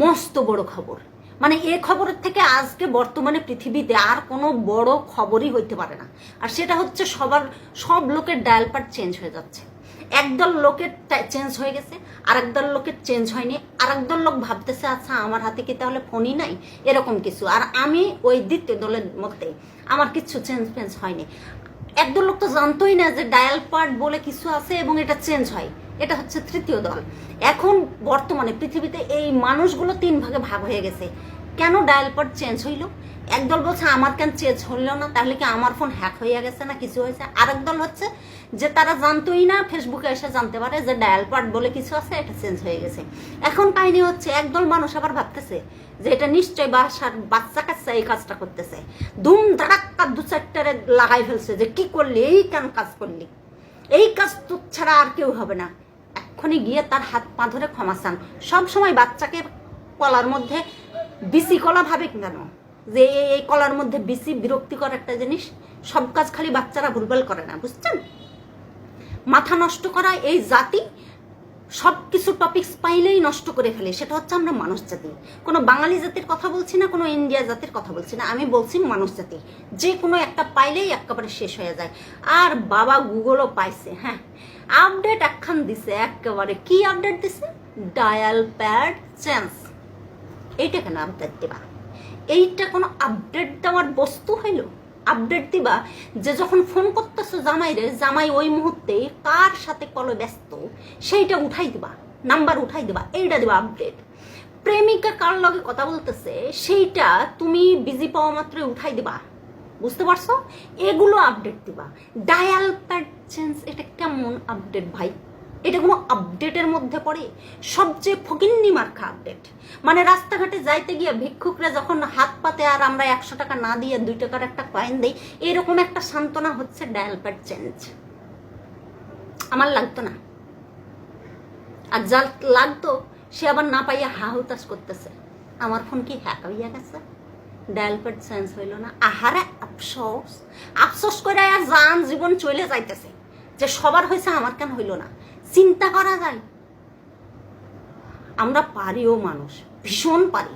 মস্ত বড় খবর। মানে এই খবরের থেকে আজকে বর্তমানে পৃথিবীতে আর কোনো বড় খবরই হইতে পারে না। আর সেটা হচ্ছে সব লোকের ডায়াল পার্ট চেঞ্জ হয়ে যাচ্ছে। একদল লোকের চেঞ্জ হয়ে গেছে, আর একদল লোকের চেঞ্জ হয়নি, আর একদল লোক ভাবতেছে আচ্ছা আমার হাতে কি তাহলে ফোনই নাই, এরকম কিছু। আর আমি ওই দ্বিতীয় দলের মধ্যে, আমার কিছু চেঞ্জ হয়নি। একদল লোক তো জানতোই না যে ডায়াল পার্ট বলে কিছু আছে এবং এটা চেঞ্জ হয়। এটা হচ্ছে তৃতীয় দল। এখন বর্তমানে পৃথিবীতে এই মানুষগুলো 3 ভাগে ভাগ হয়ে গেছে। কেন ডায়াল পার্ট চেঞ্জ হইলো? একদল বলছে আমার কেন চেঞ্জ হইলো না, তাহলে কি আমার ফোন হ্যাক হইয়া গেছে না কিছু হয়েছে। আরেক দল হচ্ছে যে তারা জানতোই না, ফেসবুকে এসে জানতে পারে যে ডায়াল পার্ট বলে কিছু আছে, এটা চেঞ্জ হয়ে গেছে। এখন কাহিনী হচ্ছে একদল মানুষ আবার ভাবতেছে যে এটা নিশ্চয় বাচ্চা কাচ্চা এই কাজটা করতেছে, ধুম ধাড়াক্কা 2-4টারে লাগাই ফেলছে যে কি করলি, এই কেন কাজ করলি, এই কাজ তো ছাড়া আর কেউ হবে না। এক্ষুনি গিয়ে তার হাত পা ধরে ক্ষমা চান। সবসময় বাচ্চাকে কলার মধ্যে বিসি কলা ভাবে কেন যে এই কলার মধ্যে বিসি বিরক্তিকর একটা জিনিস। সব কাজ খালি বাচ্চারা ভুলভাল করে না, বুঝছেন? মাথা নষ্ট করা এই জাতি সব কিছু টপিকস পাইলেই নষ্ট করে ফেলে। সেটা হচ্ছে আমরা মানুষ জাতি। কোনো বাঙালি জাতির কথা বলছি না, কোনো ইন্ডিয়া জাতির কথা বলছি না, আমি বলছি মানুষ জাতি। যে কোনো একটা পাইলেই একেবারে শেষ হয়ে যায়। আর বাবা গুগলও পাইছে, হ্যাঁ আপডেট একখান দিছে, একেবারে কি আপডেট দিছে, ডায়াল প্যাড চেঞ্জ। এইটা কেন আপডেট দিবা? এইটা কোনো আপডেট দেওয়ার বস্তু হইল? আপডেট দিবা যে যখন ফোন করতেছো জামাইরে, জামাই ওই মুহূর্তে কার সাথে কলে ব্যস্ত সেইটা উঠাই দিবা, নাম্বার উঠাই দিবা, এইটা দিবা আপডেট। প্রেমিকা কার লগে কথা বলতেছে সেইটা তুমি বিজি পাওয়া মাত্র উঠাই দিবা, বুঝতে পারছো? এগুলো আপডেট দিবা। ডায়াল প্যাড চেঞ্জ এটা কেমন আপডেট ভাই? এটা কোনো আপডেটের মধ্যে পড়ে? সবচেয়ে ফকিন্নি মার্কা আপডেট। মানে রাস্তাঘাটে যাইতে গিয়ে ভিক্ষুকরা যখন হাত পাতে আর আমরা 100 টাকা না দিয়ে 2 টাকার একটা কয়েন দেই, এরকম একটা সান্ত্বনা হচ্ছে ডায়াল প্যাড চেঞ্জ। আমার লাগতো না, আর যার লাগতো সে আবার না পাইয়া হাহুতাশ করতেছে আমার ফোন কি হ্যাক হইয়া গেছে, ডায়াল প্যাড চেঞ্জ হইল না। আহারে আফসোস, আফসোস করে আর জান জীবন চলে যাইতেছে যে সবার হয়েছে আমার কেন হইল না। চিন্তা করা যায়? আমরা পারিও, মানুষ ভীষণ পারি।